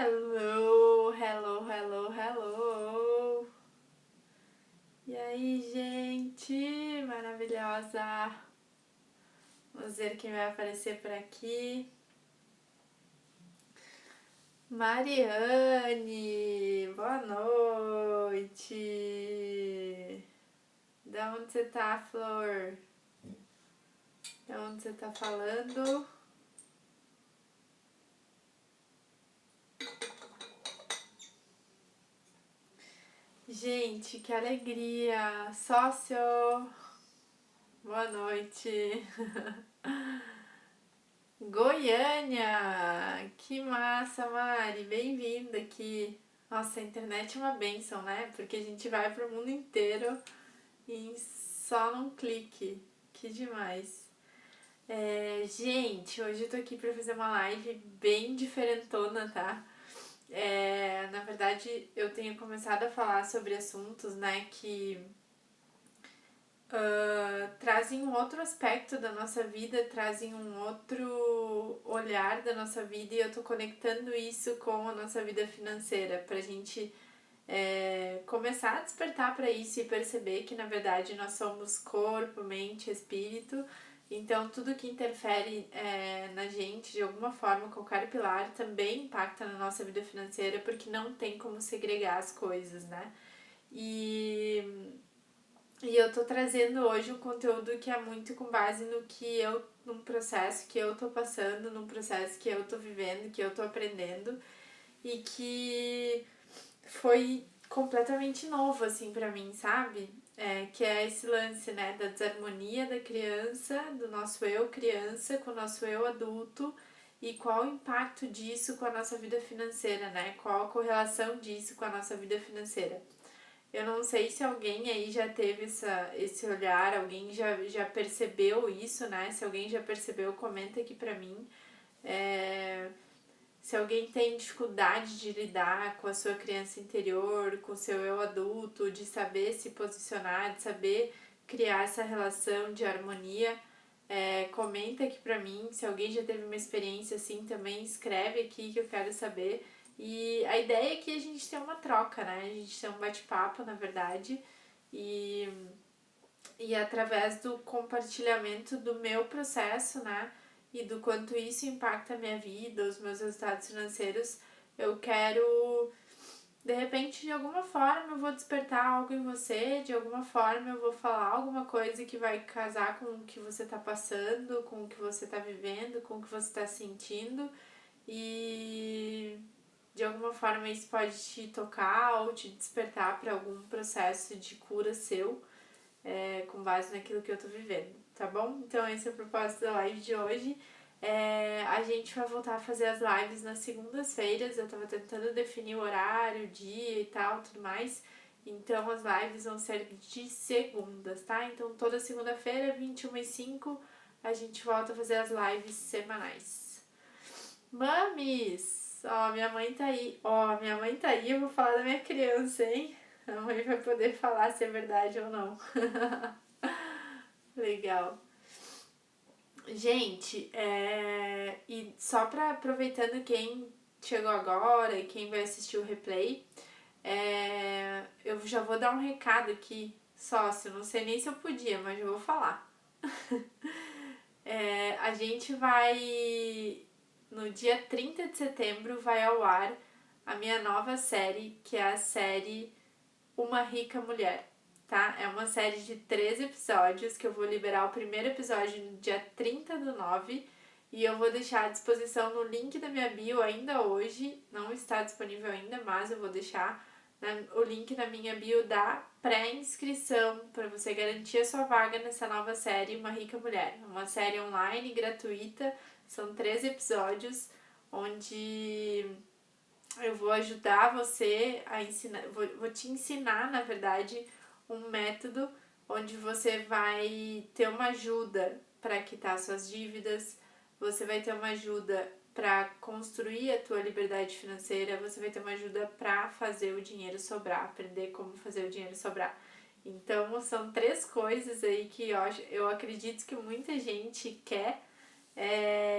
Hello, hello, hello, hello. E aí, gente maravilhosa. Vamos ver quem vai aparecer por aqui. Mariane, boa noite. Da onde você tá, Flor? Da onde você tá falando? Gente, que alegria! Sócio! Boa noite! Goiânia! Que massa, Mari! Bem-vinda aqui! Nossa, a internet é uma bênção, né? Porque a gente vai pro mundo inteiro em só num clique. Que demais! Gente, hoje eu tô aqui pra fazer uma live bem diferentona, tá? Na verdade, eu tenho começado a falar sobre assuntos, né, que trazem um outro aspecto da nossa vida, trazem um outro olhar da nossa vida, e eu tô conectando isso com a nossa vida financeira, pra gente começar a despertar para isso e perceber que na verdade nós somos corpo, mente, espírito. Então tudo que interfere na gente de alguma forma, qualquer pilar, também impacta na nossa vida financeira, porque não tem como segregar as coisas, né? E eu tô trazendo hoje um conteúdo que é muito com base num processo que eu tô passando, num processo que eu tô vivendo, que eu tô aprendendo, e que foi completamente novo, assim, pra mim, sabe? Que é esse lance, né, da desarmonia da criança, do nosso eu criança com o nosso eu adulto, e qual o impacto disso com a nossa vida financeira, né? Qual a correlação disso com a nossa vida financeira. Eu não sei se alguém aí já teve esse olhar, alguém já percebeu isso, né? Se alguém já percebeu, comenta aqui pra mim. Se alguém tem dificuldade de lidar com a sua criança interior, com o seu eu adulto, de saber se posicionar, de saber criar essa relação de harmonia, comenta aqui pra mim. Se alguém já teve uma experiência assim também, escreve aqui que eu quero saber. E a ideia é que a gente tenha uma troca, né? A gente tenha um bate-papo, na verdade, e, e através do compartilhamento do meu processo, né? E do quanto isso impacta a minha vida, os meus resultados financeiros, eu quero, de repente, de alguma forma eu vou despertar algo em você, de alguma forma eu vou falar alguma coisa que vai casar com o que você tá passando, com o que você tá vivendo, com o que você tá sentindo, e de alguma forma isso pode te tocar ou te despertar para algum processo de cura seu, com base naquilo que eu tô vivendo, tá bom? Então esse é o propósito da live de hoje. A gente vai voltar a fazer as lives nas segundas-feiras. Eu tava tentando definir o horário, o dia e tal, tudo mais. Então as lives vão ser de segundas, tá? Então toda segunda-feira, 21h05, a gente volta a fazer as lives semanais. Mamis! Ó, minha mãe tá aí. Ó, minha mãe tá aí, eu vou falar da minha criança, hein? A mãe vai poder falar se é verdade ou não. Legal. Gente, e só pra aproveitando quem chegou agora e quem vai assistir o replay, eu já vou dar um recado aqui, sócio, não sei nem se eu podia, mas eu vou falar. A gente vai, no dia 30 de setembro, vai ao ar a minha nova série, que é a série Uma Rica Mulher, tá? É uma série de 13 episódios que eu vou liberar o primeiro episódio no dia 30/9 e eu vou deixar à disposição no link da minha bio ainda hoje. Não está disponível ainda, mas eu vou deixar o link na minha bio da pré-inscrição para você garantir a sua vaga nessa nova série Uma Rica Mulher. Uma série online gratuita, são 13 episódios onde eu vou ajudar você a ensinar, vou te ensinar, na verdade, um método onde você vai ter uma ajuda para quitar suas dívidas, você vai ter uma ajuda para construir a tua liberdade financeira, você vai ter uma ajuda para fazer o dinheiro sobrar, aprender como fazer o dinheiro sobrar. Então, são 3 coisas aí que eu acredito que muita gente quer,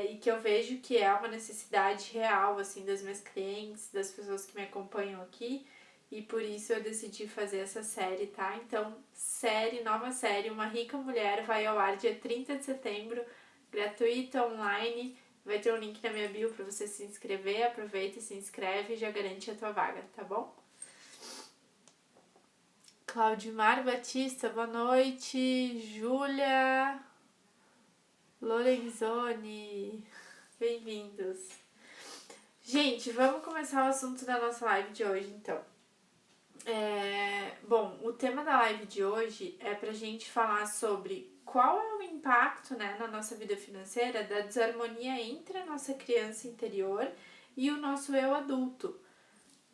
e que eu vejo que é uma necessidade real, assim, das minhas clientes, das pessoas que me acompanham aqui, e por isso eu decidi fazer essa série, tá? Então, nova série, Uma Rica Mulher, vai ao ar dia 30 de setembro, gratuita, online, vai ter um link na minha bio para você se inscrever, aproveita e se inscreve e já garante a tua vaga, tá bom? Claudimar Batista, boa noite. Júlia Lorenzoni, bem-vindos. Gente, vamos começar o assunto da nossa live de hoje, então. Bom, o tema da live de hoje é pra gente falar sobre qual é o impacto, né, na nossa vida financeira da desarmonia entre a nossa criança interior e o nosso eu adulto.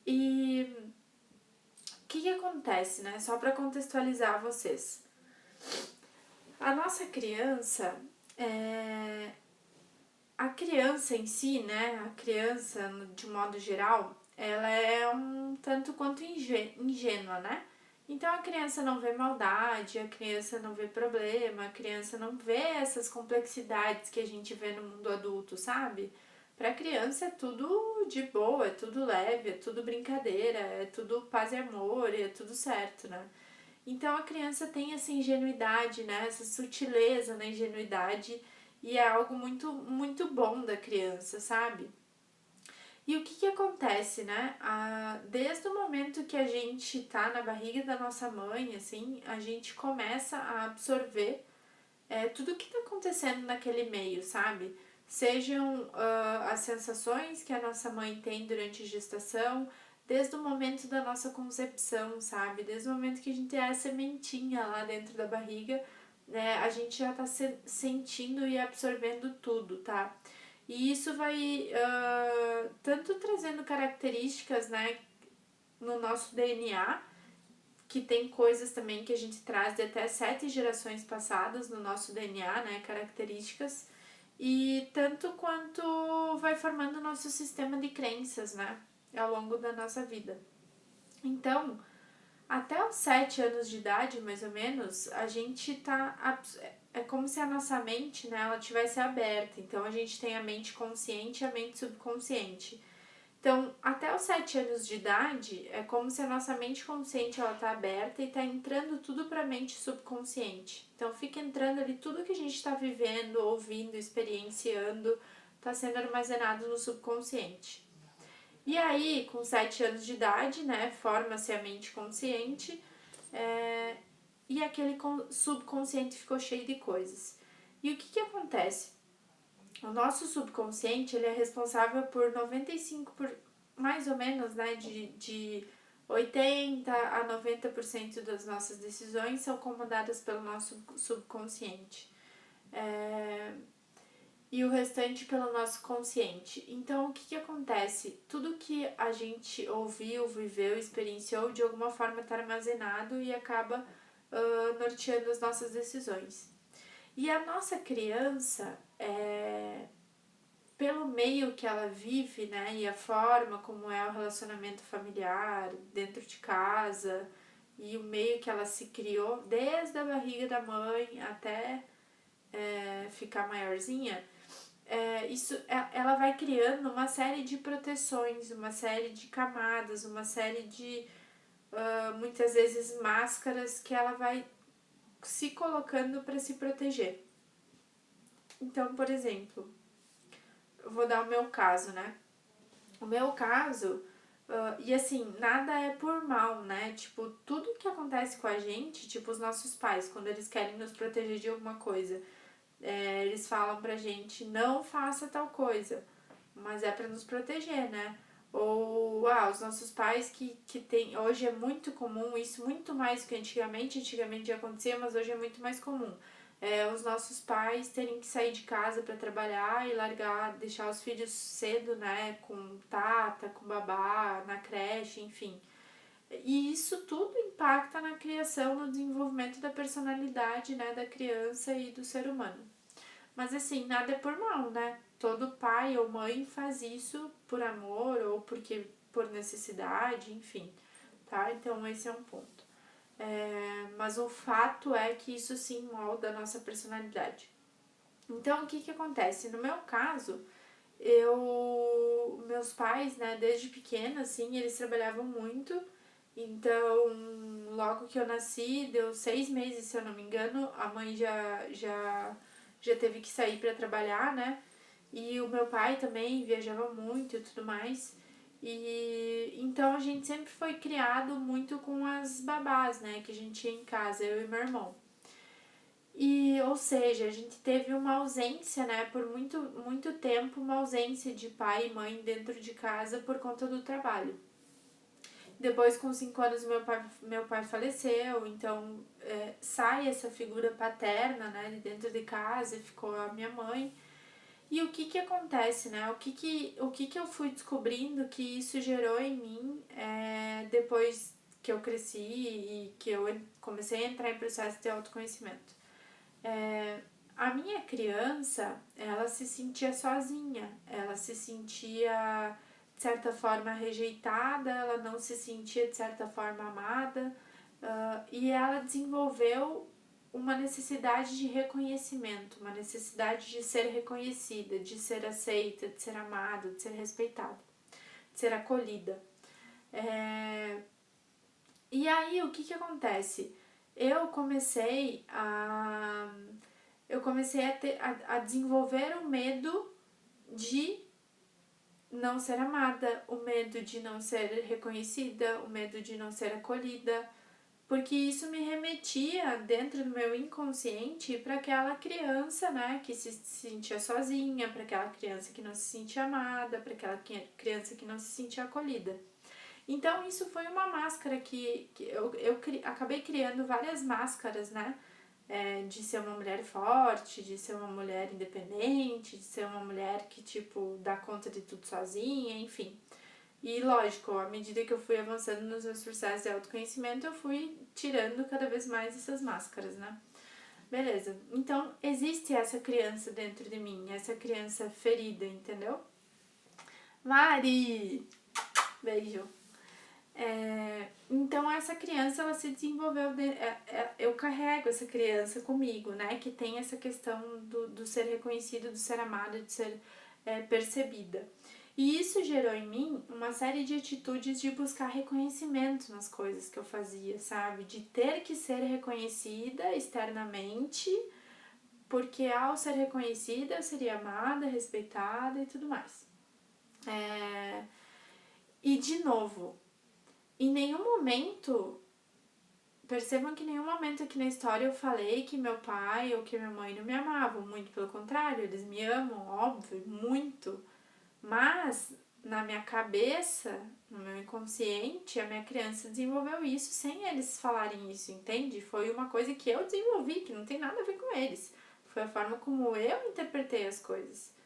E o que acontece, né? Só para contextualizar vocês. A nossa criança, a criança em si, né? A criança, de modo geral, ela é um tanto quanto ingênua, né? Então a criança não vê maldade, a criança não vê problema, a criança não vê essas complexidades que a gente vê no mundo adulto, sabe? Para criança é tudo de boa, é tudo leve, é tudo brincadeira, é tudo paz e amor, é tudo certo, né? Então a criança tem essa ingenuidade, né? Essa sutileza na ingenuidade e é algo muito, muito bom da criança, sabe? E o que acontece, né? Desde o momento que a gente tá na barriga da nossa mãe, assim, a gente começa a absorver tudo o que tá acontecendo naquele meio, sabe? Sejam as sensações que a nossa mãe tem durante a gestação, desde o momento da nossa concepção, sabe? Desde o momento que a gente é a sementinha lá dentro da barriga, né? A gente já tá sentindo e absorvendo tudo, tá? E isso vai tanto trazendo características, né, no nosso DNA, que tem coisas também que a gente traz de até 7 gerações passadas no nosso DNA, né, características, e tanto quanto vai formando o nosso sistema de crenças, né, ao longo da nossa vida. Então, até os 7 anos de idade, mais ou menos, a gente tá... É como se a nossa mente, né, ela tivesse aberta. Então, a gente tem a mente consciente e a mente subconsciente. Então, até os 7 anos de idade, é como se a nossa mente consciente ela tá aberta e tá entrando tudo para a mente subconsciente. Então, fica entrando ali tudo que a gente está vivendo, ouvindo, experienciando, tá sendo armazenado no subconsciente. E aí, com 7 anos de idade, né, forma-se a mente consciente e aquele subconsciente ficou cheio de coisas. E o que acontece? O nosso subconsciente, ele é responsável por 95%, mais ou menos, né, de 80% a 90% das nossas decisões são comandadas pelo nosso subconsciente. E o restante pelo nosso consciente. Então, o que acontece? Tudo que a gente ouviu, viveu, experienciou, de alguma forma está armazenado e acaba norteando as nossas decisões. E a nossa criança, pelo meio que ela vive, né, e a forma como é o relacionamento familiar dentro de casa e o meio que ela se criou desde a barriga da mãe até ficar maiorzinha, ela vai criando uma série de proteções, uma série de camadas, uma série de muitas vezes máscaras que ela vai se colocando para se proteger. Então, por exemplo, eu vou dar o meu caso, né? O meu caso, e assim, nada é por mal, né? Tipo, tudo que acontece com a gente, tipo, os nossos pais, quando eles querem nos proteger de alguma coisa, eles falam pra gente, não faça tal coisa, mas é pra nos proteger, né? Ou, os nossos pais que tem, hoje é muito comum, isso muito mais que antigamente já acontecia, mas hoje é muito mais comum. Os nossos pais terem que sair de casa para trabalhar e deixar os filhos cedo, né, com tata, com babá, na creche, enfim. E isso tudo impacta na criação, no desenvolvimento da personalidade, né, da criança e do ser humano. Mas assim, nada é por mal, né? Todo pai ou mãe faz isso por amor ou por necessidade, enfim, tá? Então esse é um ponto. Mas o fato é que isso sim molda a nossa personalidade. Então, o que que acontece? No meu caso, meus pais, né, desde pequena, assim, eles trabalhavam muito. Então, logo que eu nasci, deu 6 meses, se eu não me engano, a mãe já teve que sair para trabalhar, né? E o meu pai também viajava muito e tudo mais. E então a gente sempre foi criado muito com as babás, né, que a gente tinha em casa, eu e meu irmão. E, ou seja, a gente teve uma ausência, né, por muito tempo, uma ausência de pai e mãe dentro de casa por conta do trabalho. Depois, com 5 anos, meu pai faleceu, então sai essa figura paterna, né, de dentro de casa e ficou a minha mãe. E o que que acontece, né? O que que eu fui descobrindo que isso gerou em mim depois que eu cresci e que eu comecei a entrar em processo de autoconhecimento. A minha criança, ela se sentia sozinha, ela se sentia de certa forma rejeitada, ela não se sentia de certa forma amada, e ela desenvolveu uma necessidade de reconhecimento, uma necessidade de ser reconhecida, de ser aceita, de ser amada, de ser respeitada, de ser acolhida. E aí, o que que acontece? Eu comecei a a desenvolver o medo de não ser amada, o medo de não ser reconhecida, o medo de não ser acolhida, porque isso me remetia dentro do meu inconsciente para aquela criança, né, que se sentia sozinha, para aquela criança que não se sentia amada, para aquela criança que não se sentia acolhida. Então isso foi uma máscara que eu acabei criando várias máscaras, né? De ser uma mulher forte, de ser uma mulher independente, de ser uma mulher que, tipo, dá conta de tudo sozinha, enfim. E lógico, à medida que eu fui avançando nos meus processos de autoconhecimento, eu fui tirando cada vez mais essas máscaras, né? Beleza. Então, existe essa criança dentro de mim, essa criança ferida, entendeu? Mari! Beijo. Então essa criança ela se desenvolveu, eu carrego essa criança comigo, né, que tem essa questão do ser reconhecido, do ser amada, de ser percebida. E isso gerou em mim uma série de atitudes de buscar reconhecimento nas coisas que eu fazia, sabe? De ter que ser reconhecida externamente, porque ao ser reconhecida eu seria amada, respeitada e tudo mais. E de novo, em nenhum momento, percebam que em nenhum momento aqui na história eu falei que meu pai ou que minha mãe não me amavam. Muito pelo contrário, eles me amam, óbvio, muito. Mas na minha cabeça, no meu inconsciente, a minha criança desenvolveu isso sem eles falarem isso, entende? Foi uma coisa que eu desenvolvi, que não tem nada a ver com eles. Foi a forma como eu interpretei as coisas.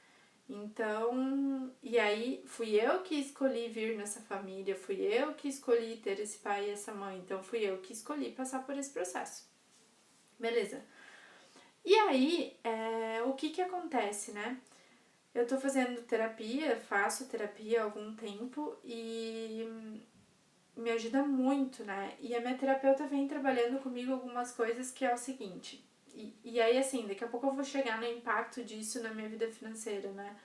Então, e aí fui eu que escolhi vir nessa família, fui eu que escolhi ter esse pai e essa mãe, então fui eu que escolhi passar por esse processo. Beleza. E aí, o que que acontece, né? Eu tô fazendo terapia, faço terapia há algum tempo e me ajuda muito, né? E a minha terapeuta vem trabalhando comigo algumas coisas que é o seguinte. E aí, assim, daqui a pouco eu vou chegar no impacto disso na minha vida financeira, né?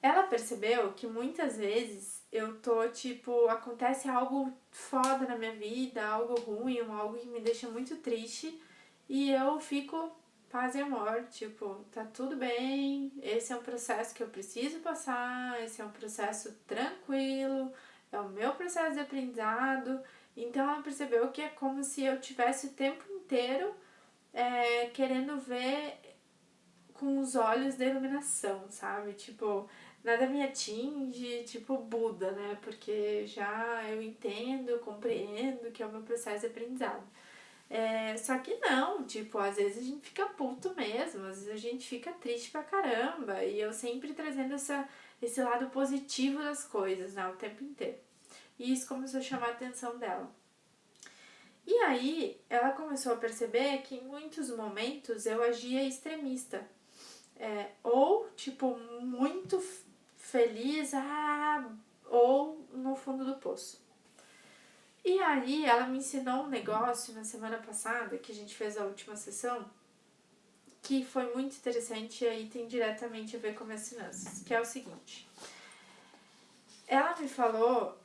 Ela percebeu que muitas vezes eu tô, tipo, acontece algo foda na minha vida, algo ruim, algo que me deixa muito triste, e eu fico paz e amor, tipo, tá tudo bem, esse é um processo que eu preciso passar, esse é um processo tranquilo, é o meu processo de aprendizado. Então ela percebeu que é como se eu tivesse o tempo inteiro querendo ver com os olhos da iluminação, sabe? Tipo, nada me atinge, tipo Buda, né? Porque já eu entendo, eu compreendo que é o meu processo de aprendizado. Só que não, tipo, às vezes a gente fica puto mesmo, às vezes a gente fica triste pra caramba. E eu sempre trazendo esse lado positivo das coisas, né? O tempo inteiro. E isso começou a chamar a atenção dela. E aí, ela começou a perceber que em muitos momentos eu agia extremista. Ou, tipo, muito feliz, ou no fundo do poço. E aí ela me ensinou um negócio na semana passada, que a gente fez a última sessão, que foi muito interessante e aí tem diretamente a ver com minhas finanças, que é o seguinte. Ela me falou,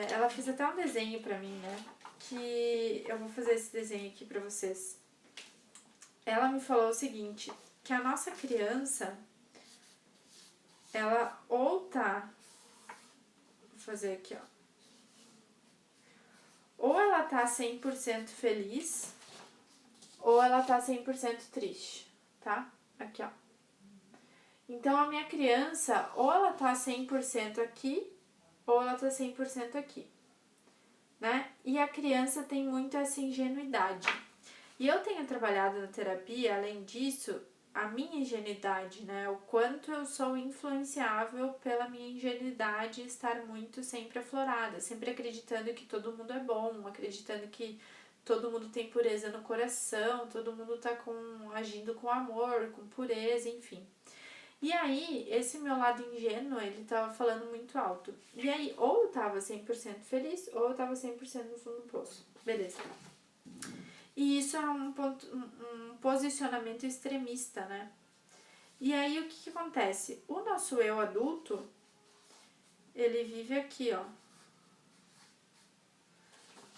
ela fez até um desenho pra mim, né? Que eu vou fazer esse desenho aqui pra vocês. Ela me falou o seguinte, que a nossa criança, ela ou tá, vou fazer aqui, ó. Ou ela tá 100% feliz, ou ela tá 100% triste, tá? Aqui, ó. Então, a minha criança, ou ela tá 100% aqui, ou ela tá 100% aqui, né? E a criança tem muito essa ingenuidade. E eu tenho trabalhado na terapia, além disso, a minha ingenuidade, né? O quanto eu sou influenciável pela minha ingenuidade estar muito sempre aflorada, sempre acreditando que todo mundo é bom, acreditando que todo mundo tem pureza no coração, todo mundo tá agindo com amor, com pureza, enfim. E aí, esse meu lado ingênuo, ele tava falando muito alto. E aí, ou eu tava 100% feliz, ou eu tava 100% no fundo do poço. Beleza. E isso é um posicionamento extremista, né? E aí, o que acontece? O nosso eu adulto, ele vive aqui, ó.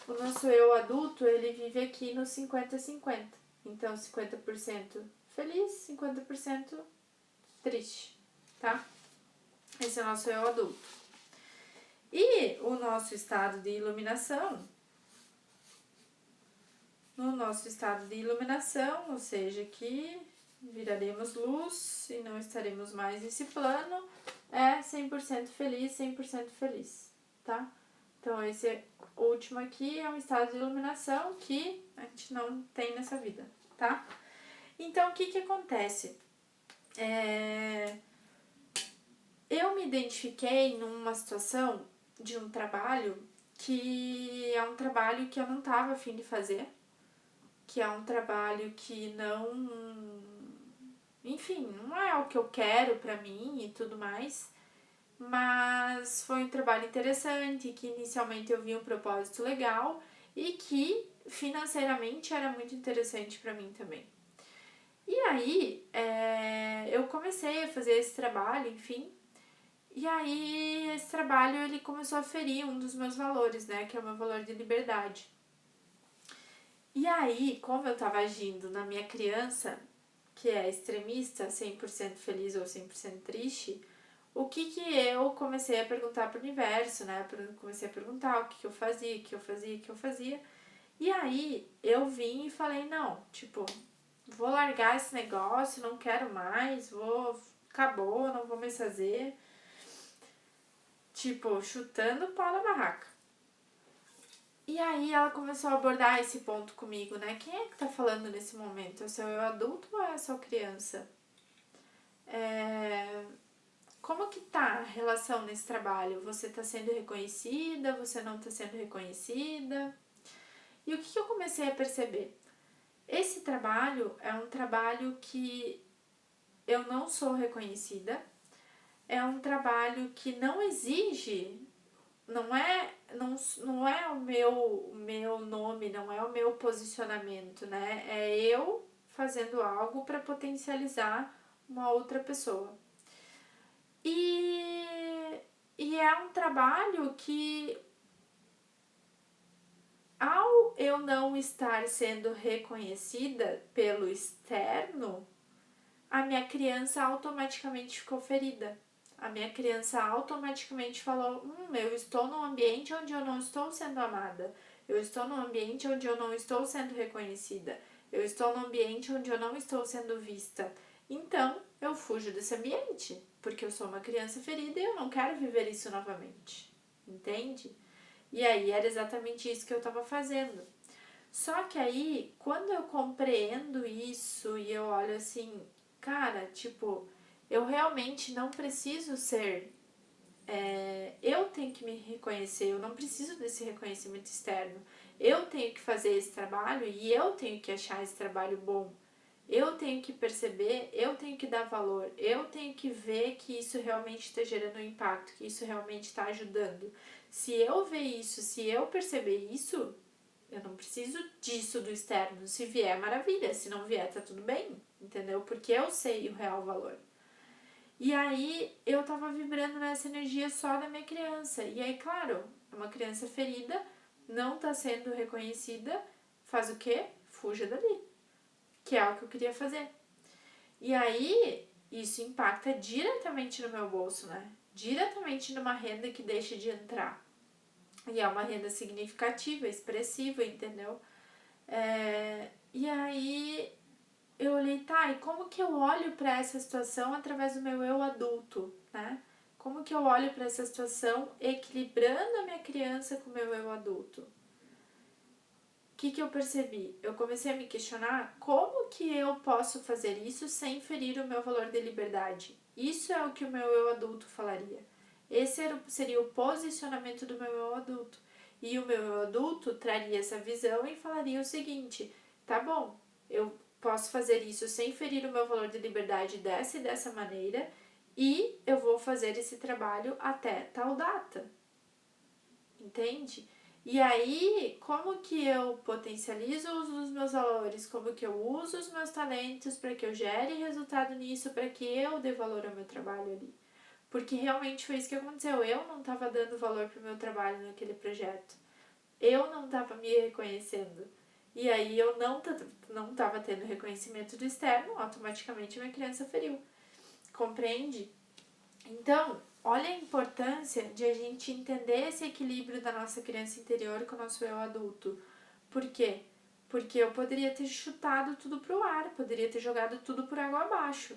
O nosso eu adulto, ele vive aqui no 50-50. Então, 50% feliz, 50% triste, tá? Esse é o nosso eu adulto. E o nosso estado de iluminação, no nosso estado de iluminação, ou seja, que viraremos luz e não estaremos mais nesse plano, é 100% feliz, 100% feliz, tá? Então, esse último aqui é um estado de iluminação que a gente não tem nessa vida, tá? Então, o que acontece? Eu me identifiquei numa situação de um trabalho que é um trabalho que eu não estava a fim de fazer, que é um trabalho que não... Enfim, não é o que eu quero pra mim e tudo mais, mas foi um trabalho interessante, que inicialmente eu vi um propósito legal e que financeiramente era muito interessante pra mim também. E aí, eu comecei a fazer esse trabalho, enfim, e aí esse trabalho ele começou a ferir um dos meus valores, né, que é o meu valor de liberdade. E aí, como eu tava agindo na minha criança, que é extremista, 100% feliz ou 100% triste, o que eu comecei a perguntar pro universo, né? Comecei a perguntar o que eu fazia, o que eu fazia, o que eu fazia. E aí, eu vim e falei, não, tipo, vou largar esse negócio, não quero mais, acabou, não vou mais fazer. Tipo, chutando o pau da barraca. E aí ela começou a abordar esse ponto comigo, né? Quem é que tá falando nesse momento? É o seu eu adulto ou é a sua criança? Como que tá a relação nesse trabalho? Você tá sendo reconhecida? Você não tá sendo reconhecida? E o que eu comecei a perceber? Esse trabalho é um trabalho que eu não sou reconhecida, é um trabalho que não exige, não é o meu nome, não é o meu posicionamento, né? É eu fazendo algo para potencializar uma outra pessoa. E é um trabalho que, ao eu não estar sendo reconhecida pelo externo, a minha criança automaticamente ficou ferida. A minha criança automaticamente falou, eu estou num ambiente onde eu não estou sendo amada. Eu estou num ambiente onde eu não estou sendo reconhecida. Eu estou num ambiente onde eu não estou sendo vista. Então, eu fujo desse ambiente, porque eu sou uma criança ferida e eu não quero viver isso novamente. Entende? E aí, era exatamente isso que eu estava fazendo. Só que aí, quando eu compreendo isso e eu olho assim, cara, tipo, eu realmente não preciso ser... eu tenho que me reconhecer, eu não preciso desse reconhecimento externo. Eu tenho que fazer esse trabalho e eu tenho que achar esse trabalho bom. Eu tenho que perceber, eu tenho que dar valor, eu tenho que ver que isso realmente está gerando um impacto, que isso realmente está ajudando. Se eu ver isso, se eu perceber isso, eu não preciso disso do externo. Se vier, maravilha. Se não vier, tá tudo bem. entendeu? Porque eu sei o real valor. E aí eu tava vibrando nessa energia só da minha criança. E aí, claro, uma criança ferida, não tá sendo reconhecida, faz o quê? Fuja dali. Que é o que eu queria fazer. E aí, isso impacta diretamente no meu bolso, né? Diretamente numa renda que deixa de entrar. E é uma renda significativa, expressiva, entendeu? E aí eu olhei, tá, e como que eu olho para essa situação através do meu eu adulto, né? Como que eu olho para essa situação equilibrando a minha criança com o meu eu adulto? O que eu percebi? Eu comecei a me questionar como que eu posso fazer isso sem ferir o meu valor de liberdade. Isso é o que o meu eu adulto falaria. Esse seria o posicionamento do meu eu adulto. E o meu eu adulto traria essa visão e falaria o seguinte: tá bom, eu posso fazer isso sem ferir o meu valor de liberdade dessa e dessa maneira, e eu vou fazer esse trabalho até tal data. Entende? E aí, como que eu potencializo o uso dos meus valores? Como que eu uso os meus talentos para que eu gere resultado nisso, para que eu dê valor ao meu trabalho ali? Porque realmente foi isso que aconteceu. Eu não estava dando valor para o meu trabalho naquele projeto. Eu não estava me reconhecendo. E aí eu não estava tendo reconhecimento do externo, automaticamente minha criança feriu. Compreende? Então, olha a importância de a gente entender esse equilíbrio da nossa criança interior com o nosso eu adulto. Por quê? Porque eu poderia ter chutado tudo pro ar, poderia ter jogado tudo por água abaixo.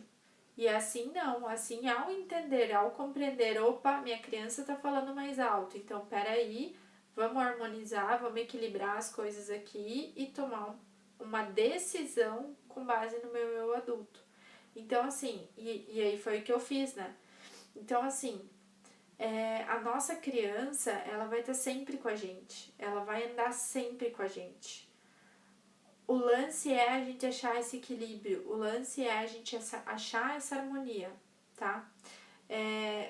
E assim não, assim ao entender, ao compreender, opa, minha criança tá falando mais alto, então peraí, vamos harmonizar, vamos equilibrar as coisas aqui e tomar uma decisão com base no meu eu adulto. Então assim, e aí foi o que eu fiz, né? Então, assim, a nossa criança, ela vai estar sempre com a gente. Ela vai andar sempre com a gente. O lance é a gente achar esse equilíbrio. O lance é a gente achar essa harmonia, tá?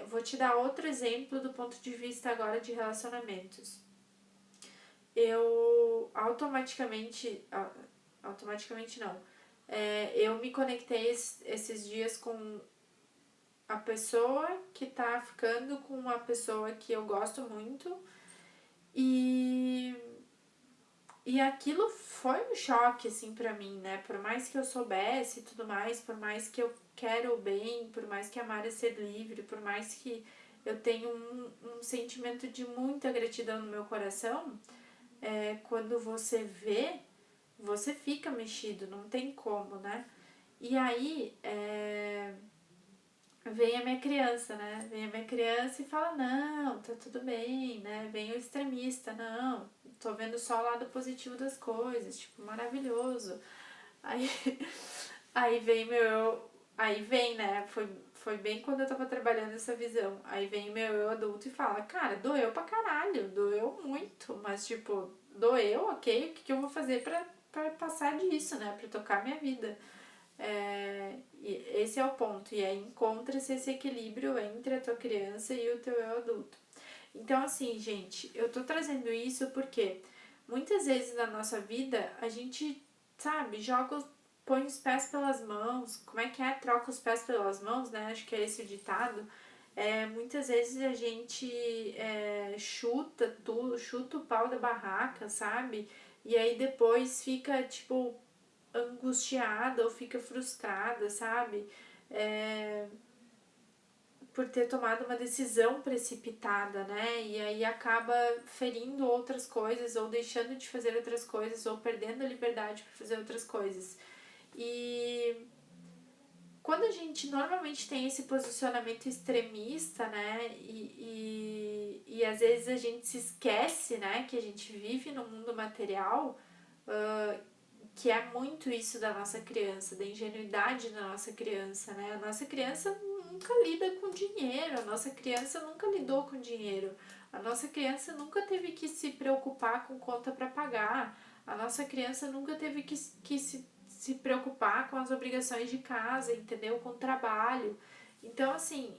Vou te dar outro exemplo do ponto de vista agora de relacionamentos. Eu automaticamente não. Eu me conectei esses dias com a pessoa que tá ficando com uma pessoa que eu gosto muito e aquilo foi um choque assim para mim, né? Por mais que eu soubesse e tudo mais, por mais que eu quero o bem, por mais que amar é ser livre, por mais que eu tenho um sentimento de muita gratidão no meu coração, quando você vê, você fica mexido, não tem como, né? E aí, vem a minha criança, né? Vem a minha criança e fala, não, tá tudo bem, né? Vem o extremista, não, tô vendo só o lado positivo das coisas, tipo, maravilhoso. Aí, aí vem meu. Aí vem, né? Foi bem quando eu tava trabalhando essa visão. Aí vem meu eu adulto e fala, cara, doeu pra caralho, doeu muito, mas tipo, doeu, ok, o que eu vou fazer pra passar disso, né? Pra tocar minha vida. Esse é o ponto. E aí encontra-se esse equilíbrio entre a tua criança e o teu eu adulto. Então, assim, gente, eu tô trazendo isso porque muitas vezes na nossa vida a gente, sabe, põe os pés pelas mãos. Como é que é? Troca os pés pelas mãos, né? Acho que é esse o ditado. Muitas vezes a gente chuta tudo, chuta o pau da barraca, sabe? E aí depois fica, tipo, angustiada ou fica frustrada, sabe? Por ter tomado uma decisão precipitada, né? E aí acaba ferindo outras coisas, ou deixando de fazer outras coisas, ou perdendo a liberdade para fazer outras coisas. E quando a gente normalmente tem esse posicionamento extremista, né? E às vezes a gente se esquece, né? Que a gente vive no mundo material, que é muito isso da nossa criança, da ingenuidade da nossa criança, né? A nossa criança nunca lida com dinheiro, a nossa criança nunca lidou com dinheiro, a nossa criança nunca teve que se preocupar com conta para pagar, a nossa criança nunca teve que se preocupar com as obrigações de casa, entendeu? Com o trabalho. Então, assim,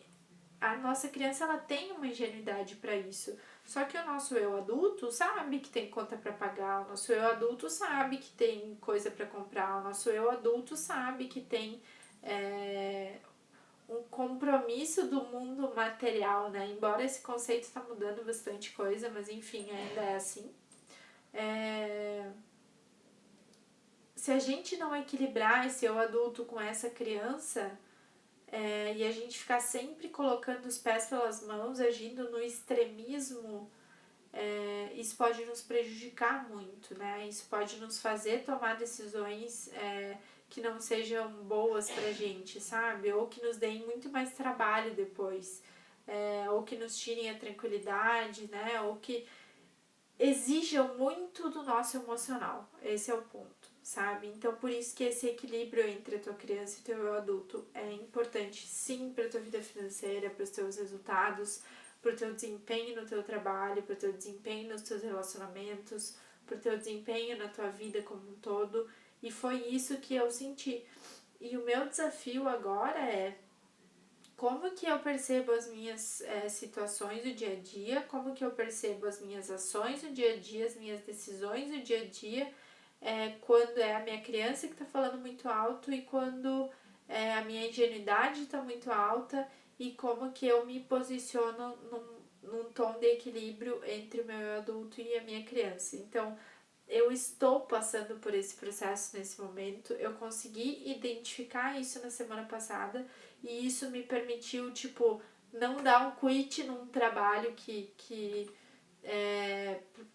a nossa criança, ela tem uma ingenuidade para isso. Só que o nosso eu adulto sabe que tem conta para pagar, o nosso eu adulto sabe que tem coisa para comprar, o nosso eu adulto sabe que tem um compromisso do mundo material, né? Embora esse conceito está mudando bastante coisa, mas enfim, ainda é assim. Se a gente não equilibrar esse eu adulto com essa criança, e a gente ficar sempre colocando os pés pelas mãos, agindo no extremismo, isso pode nos prejudicar muito, né? Isso pode nos fazer tomar decisões que não sejam boas pra gente, sabe? Ou que nos deem muito mais trabalho depois, ou que nos tirem a tranquilidade, né? Ou que exijam muito do nosso emocional. Esse é o ponto, sabe? Então, por isso que esse equilíbrio entre a tua criança e teu eu adulto é importante, sim, para tua vida financeira, para os teus resultados, para o teu desempenho no teu trabalho, para o teu desempenho nos teus relacionamentos, para o teu desempenho na tua vida como um todo. E foi isso que eu senti. E o meu desafio agora é como que eu percebo as minhas situações do dia a dia, como que eu percebo as minhas ações do dia a dia, as minhas decisões do dia a dia, quando é a minha criança que está falando muito alto e quando a minha ingenuidade está muito alta, e como que eu me posiciono num tom de equilíbrio entre o meu adulto e a minha criança. Então, eu estou passando por esse processo nesse momento, eu consegui identificar isso na semana passada e isso me permitiu, tipo, não dar um quit num trabalho que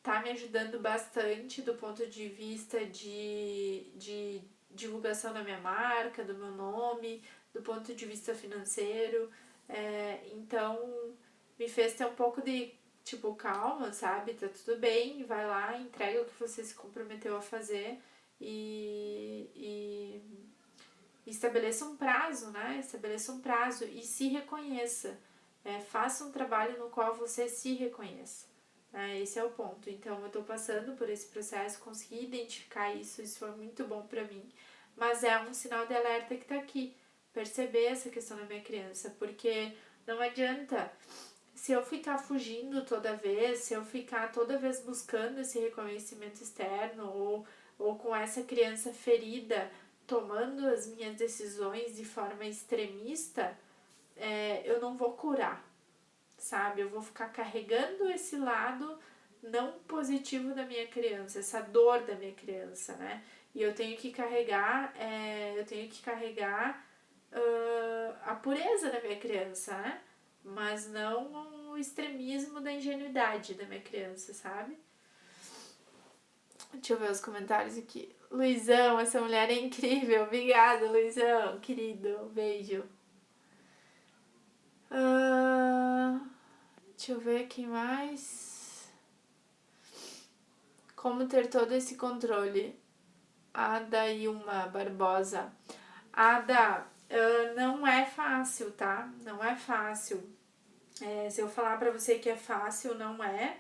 tá me ajudando bastante do ponto de vista de divulgação da minha marca, do meu nome, do ponto de vista financeiro. Então, me fez ter um pouco de, tipo, calma, sabe? Tá tudo bem, vai lá, entrega o que você se comprometeu a fazer e estabeleça um prazo, né? Estabeleça um prazo e se reconheça. Faça um trabalho no qual você se reconheça. Esse é o ponto. Então, eu tô passando por esse processo, consegui identificar isso foi muito bom pra mim. Mas é um sinal de alerta que tá aqui. Perceber essa questão da minha criança, porque não adianta se eu ficar fugindo toda vez, se eu ficar toda vez buscando esse reconhecimento externo ou com essa criança ferida tomando as minhas decisões de forma extremista, eu não vou curar, sabe? Eu vou ficar carregando esse lado não positivo da minha criança, essa dor da minha criança, né? E eu tenho que carregar, a pureza da minha criança, né? Mas não o extremismo da ingenuidade da minha criança, sabe? Deixa eu ver os comentários aqui. Luizão, essa mulher é incrível. Obrigada, Luizão, querido. Beijo. Deixa eu ver quem mais. Como ter todo esse controle? Ada Ilma Barbosa. Ada, não é fácil, tá? Não é fácil. Se eu falar pra você que é fácil, não é.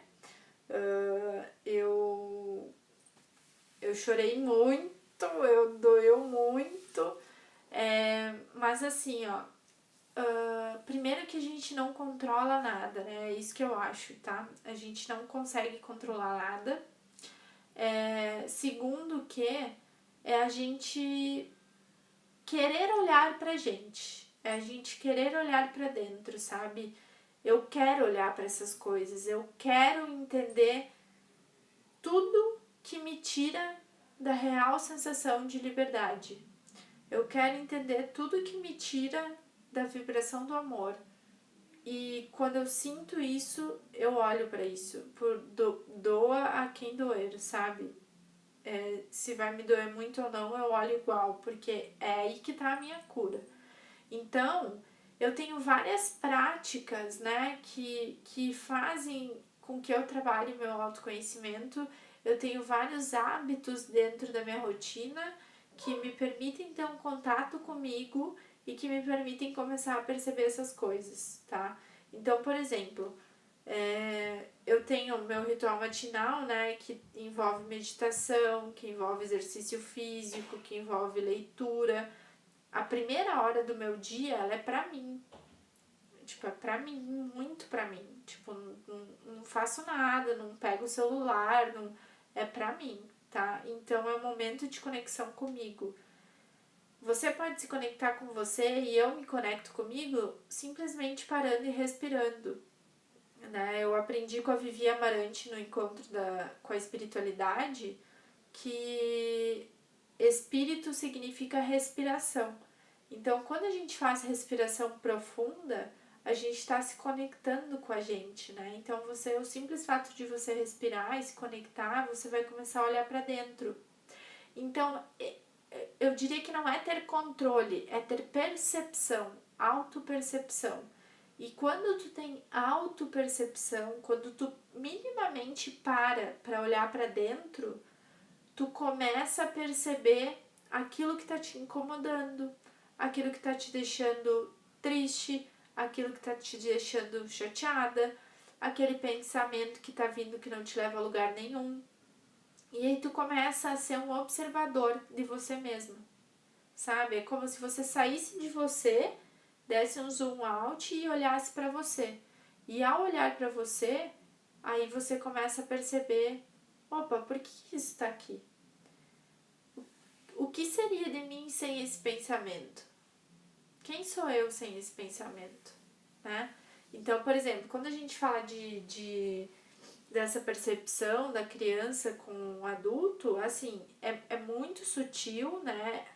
Eu chorei muito, doeu muito. Mas assim, ó. Primeiro que a gente não controla nada, né? É isso que eu acho, tá? A gente não consegue controlar nada. Segundo que é a gente querer olhar pra gente. É a gente querer olhar pra dentro, sabe? Eu quero olhar para essas coisas. Eu quero entender tudo que me tira da real sensação de liberdade. Eu quero entender tudo que me tira da vibração do amor. E quando eu sinto isso, eu olho para isso. Doa a quem doer, sabe? Se vai me doer muito ou não, eu olho igual, porque é aí que tá a minha cura. Então, eu tenho várias práticas, né, que fazem com que eu trabalhe meu autoconhecimento. Eu tenho vários hábitos dentro da minha rotina que me permitem ter um contato comigo e que me permitem começar a perceber essas coisas, tá? Então, por exemplo, eu tenho o meu ritual matinal, né, que envolve meditação, que envolve exercício físico, que envolve leitura. A primeira hora do meu dia, ela é pra mim. tipo, é pra mim, muito pra mim. Tipo, não faço nada, não pego o celular, não, é pra mim, tá? Então é um momento de conexão comigo. Você pode se conectar com você e eu me conecto comigo simplesmente parando e respirando, né? Eu aprendi com a Vivi Amarante no encontro com a espiritualidade que espírito significa respiração. Então, quando a gente faz respiração profunda, a gente está se conectando com a gente, né? Então, o simples fato de você respirar e se conectar, você vai começar a olhar para dentro. Então, eu diria que não é ter controle, é ter percepção, autopercepção. E quando tu tem autopercepção, quando tu minimamente para olhar para dentro, tu começa a perceber aquilo que tá te incomodando, aquilo que tá te deixando triste, aquilo que tá te deixando chateada, aquele pensamento que tá vindo que não te leva a lugar nenhum. E aí tu começa a ser um observador de você mesmo, sabe? É como se você saísse de você, desse um zoom out e olhasse para você. E ao olhar para você, aí você começa a perceber, opa, por que isso tá aqui? O que seria de mim sem esse pensamento? Quem sou eu sem esse pensamento? Né? Então, por exemplo, quando a gente fala dessa percepção da criança com o adulto, assim, é muito sutil, né?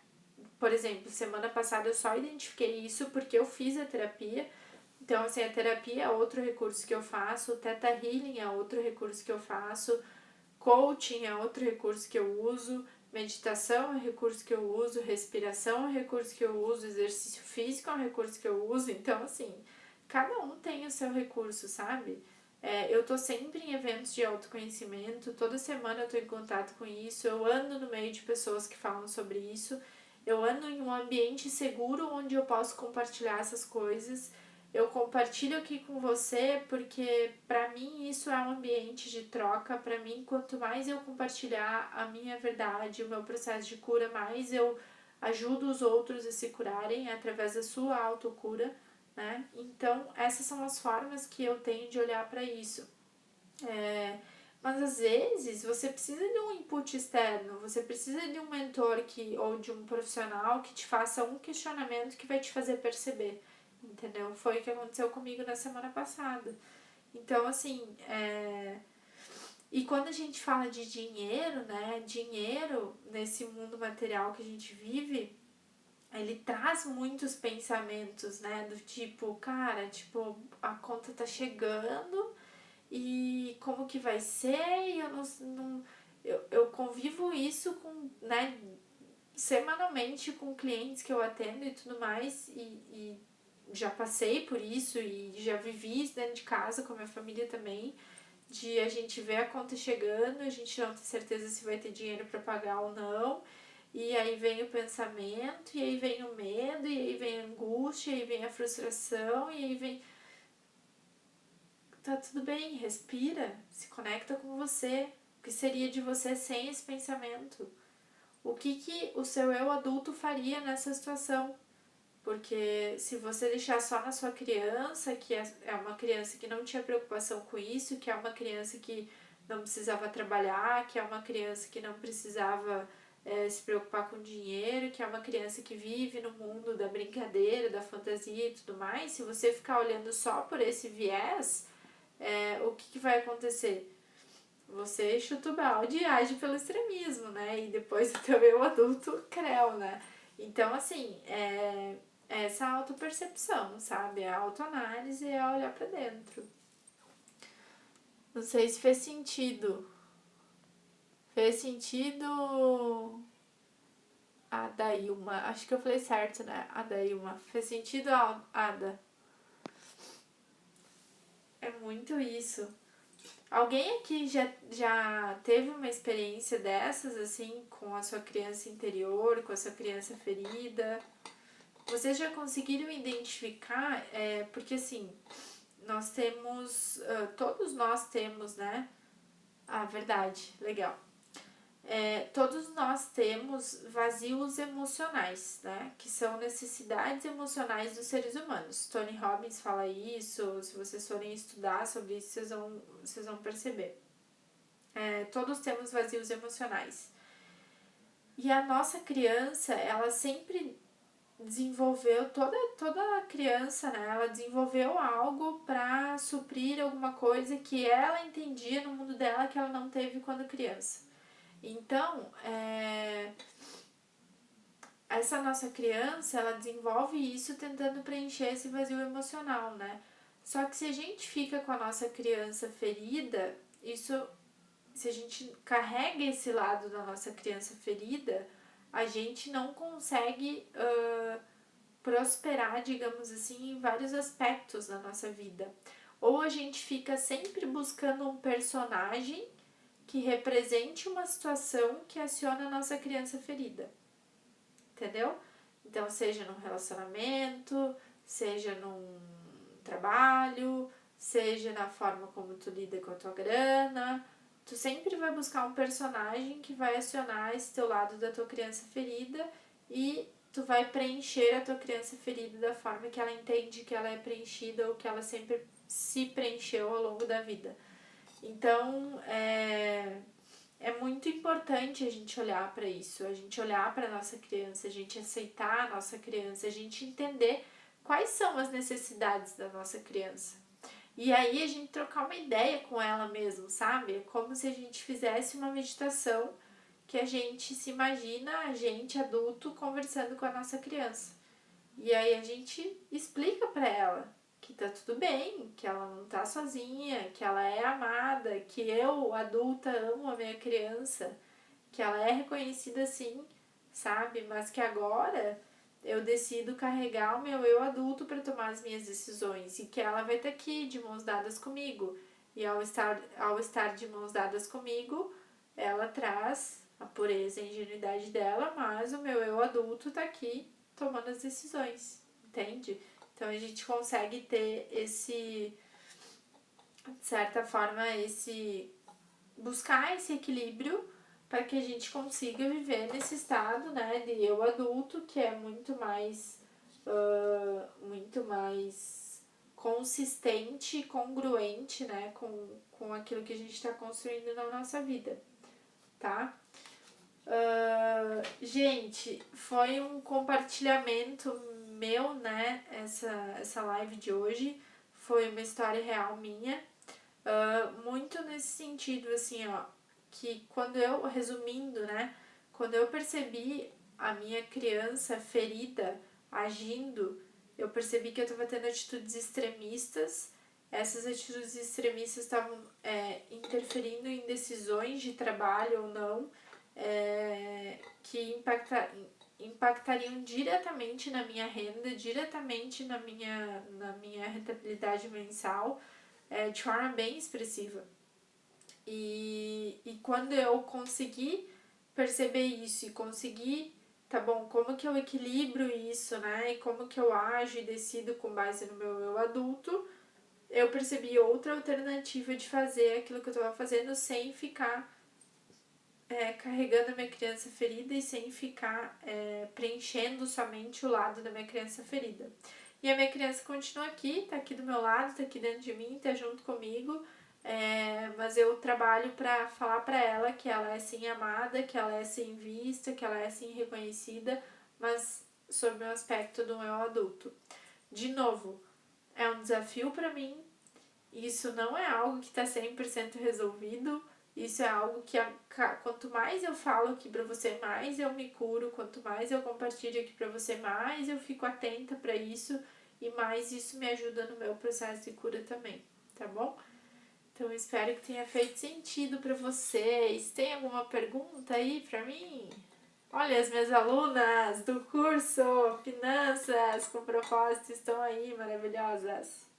Por exemplo, semana passada eu só identifiquei isso porque eu fiz a terapia. Então, assim, a terapia é outro recurso que eu faço, o Theta Healing é outro recurso que eu faço, coaching é outro recurso que eu uso, meditação é um recurso que eu uso, respiração é um recurso que eu uso, exercício físico é um recurso que eu uso. Então, assim, cada um tem o seu recurso, sabe? Eu tô sempre em eventos de autoconhecimento, toda semana eu tô em contato com isso, eu ando no meio de pessoas que falam sobre isso, eu ando em um ambiente seguro onde eu posso compartilhar essas coisas. Eu compartilho aqui com você porque para mim isso é um ambiente de troca. Para mim, quanto mais eu compartilhar a minha verdade, o meu processo de cura, mais eu ajudo os outros a se curarem através da sua autocura, né? Então, essas são as formas que eu tenho de olhar para isso. Mas às vezes você precisa de um input externo, você precisa de um mentor ou de um profissional que te faça um questionamento que vai te fazer perceber, entendeu? Foi o que aconteceu comigo na semana passada. Então, assim, e quando a gente fala de dinheiro, né? Dinheiro, nesse mundo material que a gente vive, ele traz muitos pensamentos, né? Do tipo, cara, tipo, a conta tá chegando e como que vai ser, e eu não eu convivo isso com, né, semanalmente com clientes que eu atendo e tudo mais, e já passei por isso e já vivi isso dentro de casa com a minha família também, de a gente ver a conta chegando, a gente não ter certeza se vai ter dinheiro para pagar ou não, e aí vem o pensamento, e aí vem o medo, e aí vem a angústia, e aí vem a frustração, e aí vem... Tá tudo bem, respira, se conecta com você. O que seria de você sem esse pensamento? O que o seu eu adulto faria nessa situação? Porque se você deixar só na sua criança, que é uma criança que não tinha preocupação com isso, que é uma criança que não precisava trabalhar, que é uma criança que não precisava se preocupar com dinheiro, que é uma criança que vive no mundo da brincadeira, da fantasia e tudo mais, se você ficar olhando só por esse viés, o que vai acontecer? Você chuta o balde e age pelo extremismo, né? E depois o teu eu adulto creu, né? Então, assim, essa autopercepção, sabe? A autoanálise é olhar pra dentro. Não sei se fez sentido. Fez sentido a Dailma. Acho que eu falei certo, né? A Dailma. Fez sentido a Ada. É muito isso. Alguém aqui já teve uma experiência dessas, assim, com a sua criança interior, com a sua criança ferida? Vocês já conseguiram identificar? Porque, assim, nós temos, todos nós temos, né? Ah, verdade, legal. todos nós temos vazios emocionais, né? Que são necessidades emocionais dos seres humanos. Tony Robbins fala isso, se vocês forem estudar sobre isso, vocês vão perceber. Todos temos vazios emocionais. E a nossa criança, ela sempre desenvolveu, toda criança, né? Ela desenvolveu algo para suprir alguma coisa que ela entendia no mundo dela que ela não teve quando criança. Então, essa nossa criança, ela desenvolve isso tentando preencher esse vazio emocional, né? Só que se a gente fica com a nossa criança ferida, se a gente carrega esse lado da nossa criança ferida, a gente não consegue prosperar, digamos assim, em vários aspectos da nossa vida. Ou a gente fica sempre buscando um personagem que represente uma situação que aciona a nossa criança ferida. Entendeu? Então, seja num relacionamento, seja num trabalho, seja na forma como tu lida com a tua grana, tu sempre vai buscar um personagem que vai acionar esse teu lado da tua criança ferida e tu vai preencher a tua criança ferida da forma que ela entende que ela é preenchida ou que ela sempre se preencheu ao longo da vida. Então, é muito importante a gente olhar para isso, a gente olhar para nossa criança, a gente aceitar a nossa criança, a gente entender quais são as necessidades da nossa criança. E aí a gente trocar uma ideia com ela mesmo, sabe? É como se a gente fizesse uma meditação que a gente se imagina, a gente adulto, conversando com a nossa criança. E aí a gente explica para ela que tá tudo bem, que ela não tá sozinha, que ela é amada, que eu, adulta, amo a minha criança, que ela é reconhecida sim, sabe? Mas que agora eu decido carregar o meu eu adulto para tomar as minhas decisões e que ela vai estar aqui de mãos dadas comigo. E ao estar de mãos dadas comigo, ela traz a pureza e a ingenuidade dela, mas o meu eu adulto tá aqui tomando as decisões, entende? Então a gente consegue ter esse, de certa forma, buscar esse equilíbrio para que a gente consiga viver nesse estado, né, de eu adulto, que é muito mais consistente e congruente, né, com aquilo que a gente está construindo na nossa vida, tá? Gente, foi um compartilhamento meu, né, essa live de hoje, foi uma história real minha, muito nesse sentido, assim, ó, que resumindo, né, quando eu percebi a minha criança ferida agindo, eu percebi que eu estava tendo atitudes extremistas, essas atitudes extremistas estavam interferindo em decisões de trabalho ou não, que impactariam diretamente na minha renda, diretamente na minha rentabilidade mensal, de forma bem expressiva. E quando eu consegui perceber isso e consegui, tá bom, como que eu equilibro isso, né? E como que eu ajo e decido com base no meu eu adulto, eu percebi outra alternativa de fazer aquilo que eu estava fazendo sem ficar carregando a minha criança ferida e sem ficar preenchendo somente o lado da minha criança ferida. E a minha criança continua aqui, tá aqui do meu lado, tá aqui dentro de mim, tá junto comigo, mas eu trabalho para falar para ela que ela é sim amada, que ela é sim vista, que ela é sim reconhecida, mas sob o aspecto do eu adulto. De novo, é um desafio para mim, isso não é algo que está 100% resolvido, isso é algo que quanto mais eu falo aqui pra você, mais eu me curo, quanto mais eu compartilho aqui pra você, mais eu fico atenta pra isso e mais isso me ajuda no meu processo de cura também, tá bom? Então espero que tenha feito sentido pra vocês. Tem alguma pergunta aí pra mim? Olha, as minhas alunas do curso Finanças com Propósito estão aí, maravilhosas.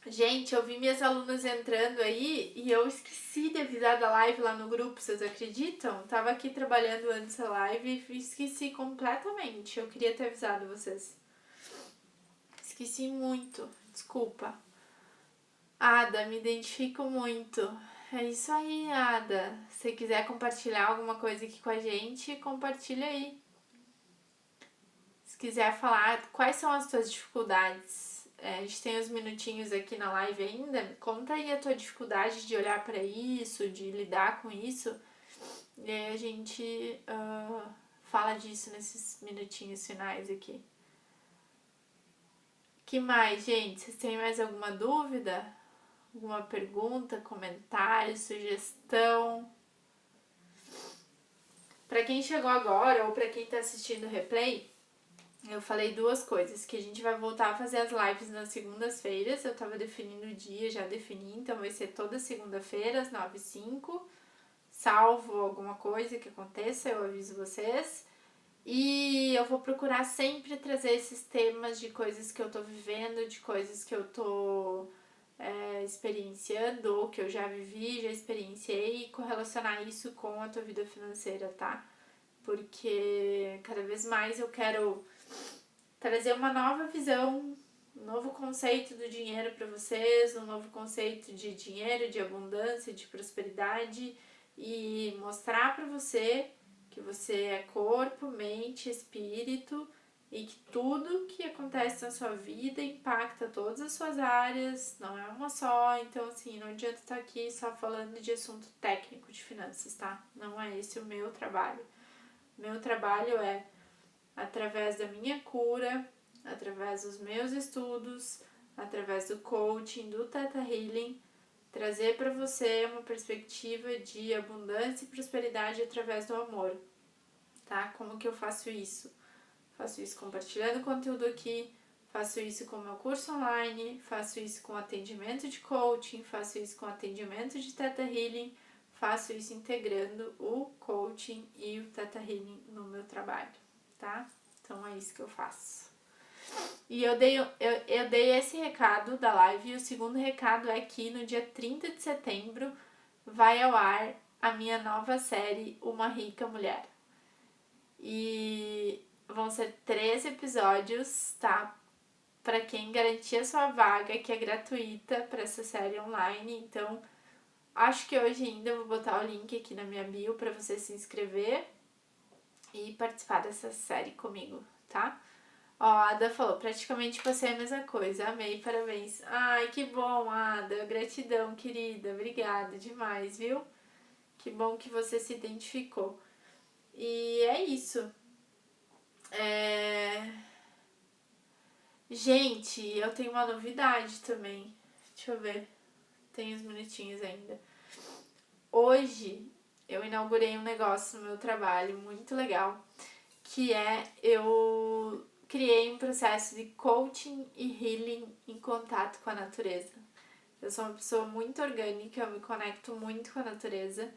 Gente, eu vi minhas alunas entrando aí e eu esqueci de avisar da live lá no grupo, vocês acreditam? Tava aqui trabalhando antes da live e esqueci completamente. Eu queria ter avisado vocês. Esqueci muito, desculpa. Ada, me identifico muito. É isso aí, Ada. Se quiser compartilhar alguma coisa aqui com a gente, compartilha aí. Se quiser falar quais são as tuas dificuldades, a gente tem uns minutinhos aqui na live ainda. Conta aí a tua dificuldade de olhar para isso, de lidar com isso. E aí a gente fala disso nesses minutinhos finais aqui. Que mais, gente? Vocês têm mais alguma dúvida? Alguma pergunta, comentário, sugestão? Para quem chegou agora ou para quem está assistindo o replay, eu falei duas coisas, que a gente vai voltar a fazer as lives nas segundas-feiras. Eu tava definindo o dia, já defini, então vai ser toda segunda-feira às 9h05. Salvo alguma coisa que aconteça, eu aviso vocês. E eu vou procurar sempre trazer esses temas de coisas que eu tô vivendo, de coisas que eu tô experienciando, ou que eu já vivi, já experienciei, e correlacionar isso com a tua vida financeira, tá? Porque cada vez mais eu quero trazer uma nova visão, um novo conceito do dinheiro para vocês, um novo conceito de dinheiro, de abundância, de prosperidade, e mostrar para que você é corpo, mente, espírito, e que tudo que acontece na sua vida impacta todas as suas áreas, não é uma só. Então, assim, não adianta estar aqui só falando de assunto técnico de finanças, tá? Não é esse o meu trabalho. Meu trabalho é, através da minha cura, através dos meus estudos, através do coaching, do Theta Healing, trazer para você uma perspectiva de abundância e prosperidade através do amor, tá? Como que eu faço isso? Faço isso compartilhando conteúdo aqui, faço isso com o meu curso online, faço isso com atendimento de coaching, faço isso com atendimento de Theta Healing, faço isso integrando o coaching e o Theta Healing no meu trabalho, tá? Então é isso que eu faço. E eu dei esse recado da live, e o segundo recado é que no dia 30 de setembro vai ao ar a minha nova série Uma Rica Mulher. E vão ser 3 episódios, tá? Para quem garantir a sua vaga, que é gratuita para essa série online. Então, acho que hoje ainda eu vou botar o link aqui na minha bio para você se inscrever e participar dessa série comigo, tá? Ó, a Ada falou, praticamente você é a mesma coisa. Amei, parabéns. Ai, que bom, Ada. Gratidão, querida. Obrigada demais, viu? Que bom que você se identificou. E é isso. Gente, eu tenho uma novidade também. Deixa eu ver. Tem uns minutinhos ainda. Hoje eu inaugurei um negócio no meu trabalho muito legal, que é eu criei um processo de coaching e healing em contato com a natureza. Eu sou uma pessoa muito orgânica, eu me conecto muito com a natureza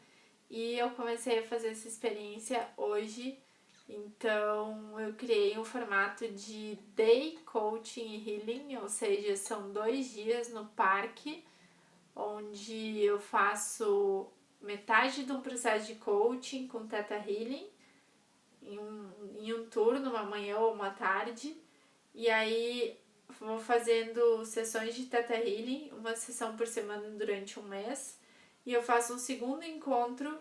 e eu comecei a fazer essa experiência hoje. Então eu criei um formato de day coaching e healing, ou seja, são 2 dias no parque, onde eu faço metade de um processo de coaching com Theta Healing em um turno, uma manhã ou uma tarde, e aí vou fazendo sessões de Theta Healing, uma sessão por semana durante um mês, e eu faço um segundo encontro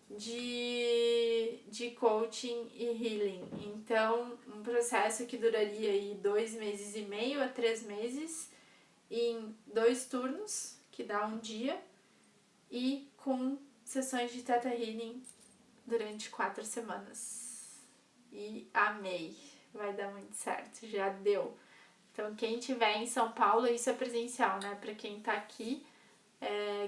de coaching e healing. Então, um processo que duraria aí 2 meses e meio a 3 meses, em 2 turnos, que dá um dia, e com sessões de Theta Healing durante 4 semanas. E amei, vai dar muito certo, já deu. Então, quem tiver em São Paulo, isso é presencial, né? Para quem tá aqui,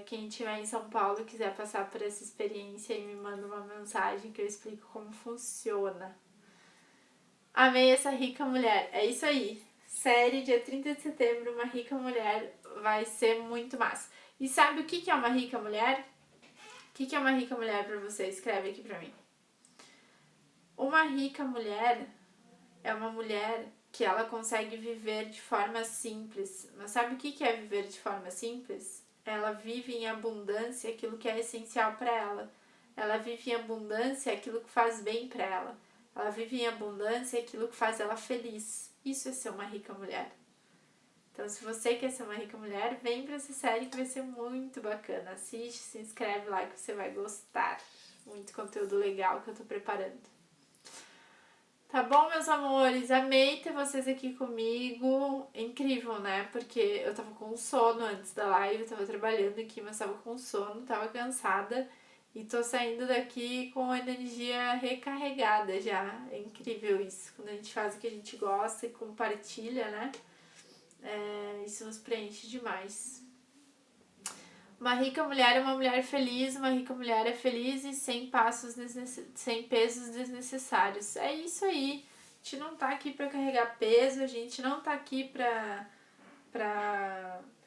quem estiver em São Paulo e quiser passar por essa experiência, e me manda uma mensagem que eu explico como funciona. Amei essa rica mulher. É isso aí. Série, dia 30 de setembro, Uma Rica Mulher. Vai ser muito massa. E sabe o que é uma rica mulher? O que é uma rica mulher pra você? Escreve aqui pra mim. Uma rica mulher é uma mulher que ela consegue viver de forma simples. Mas sabe o que é viver de forma simples? Ela vive em abundância aquilo que é essencial para ela. Ela vive em abundância aquilo que faz bem para ela. Ela vive em abundância aquilo que faz ela feliz. Isso é ser uma rica mulher. Então, se você quer ser uma rica mulher, vem pra essa série que vai ser muito bacana. Assiste, se inscreve lá que você vai gostar. Muito conteúdo legal que eu tô preparando. Tá bom, meus amores? Amei ter vocês aqui comigo. Incrível, né? Porque eu tava com sono antes da live, eu tava trabalhando aqui, mas tava com sono, tava cansada. E tô saindo daqui com energia recarregada já. É incrível isso. Quando a gente faz o que a gente gosta e compartilha, né? Isso nos preenche demais. Uma rica mulher é uma mulher feliz, uma rica mulher é feliz e sem pesos desnecessários. É isso aí. A gente não tá aqui pra carregar peso, a gente não tá aqui pra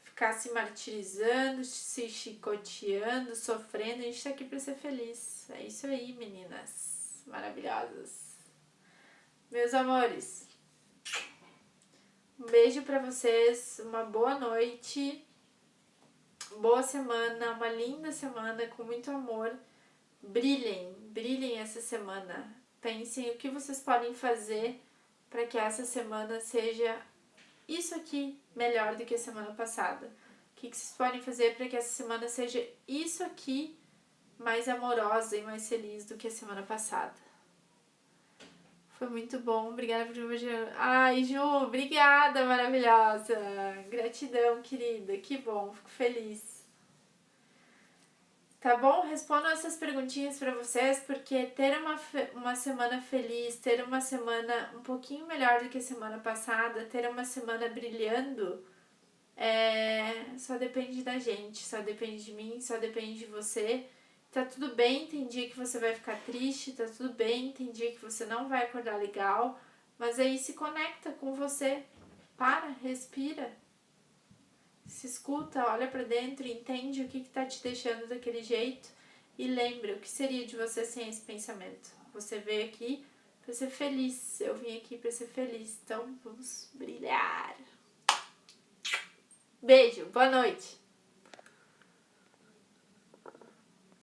ficar se martirizando, se chicoteando, sofrendo. A gente tá aqui pra ser feliz. É isso aí, meninas maravilhosas. Meus amores, um beijo pra vocês, uma boa noite. Boa semana, uma linda semana com muito amor. Brilhem essa semana. Pensem o que vocês podem fazer para que essa semana seja isso aqui melhor do que a semana passada. O que vocês podem fazer para que essa semana seja isso aqui mais amorosa e mais feliz do que a semana passada. Foi muito bom, obrigada por me ver. Ai, Ju, obrigada, maravilhosa. Gratidão, querida, que bom, fico feliz. Tá bom? Respondam essas perguntinhas pra vocês, porque ter uma semana feliz, ter uma semana um pouquinho melhor do que a semana passada, ter uma semana brilhando, só depende da gente, só depende de mim, só depende de você. Tá tudo bem, tem dia que você vai ficar triste, tá tudo bem, tem dia que você não vai acordar legal, mas aí se conecta com você, para, respira, se escuta, olha pra dentro, entende o que tá te deixando daquele jeito e lembra o que seria de você sem esse pensamento. Você veio aqui pra ser feliz, eu vim aqui pra ser feliz, então vamos brilhar. Beijo, boa noite.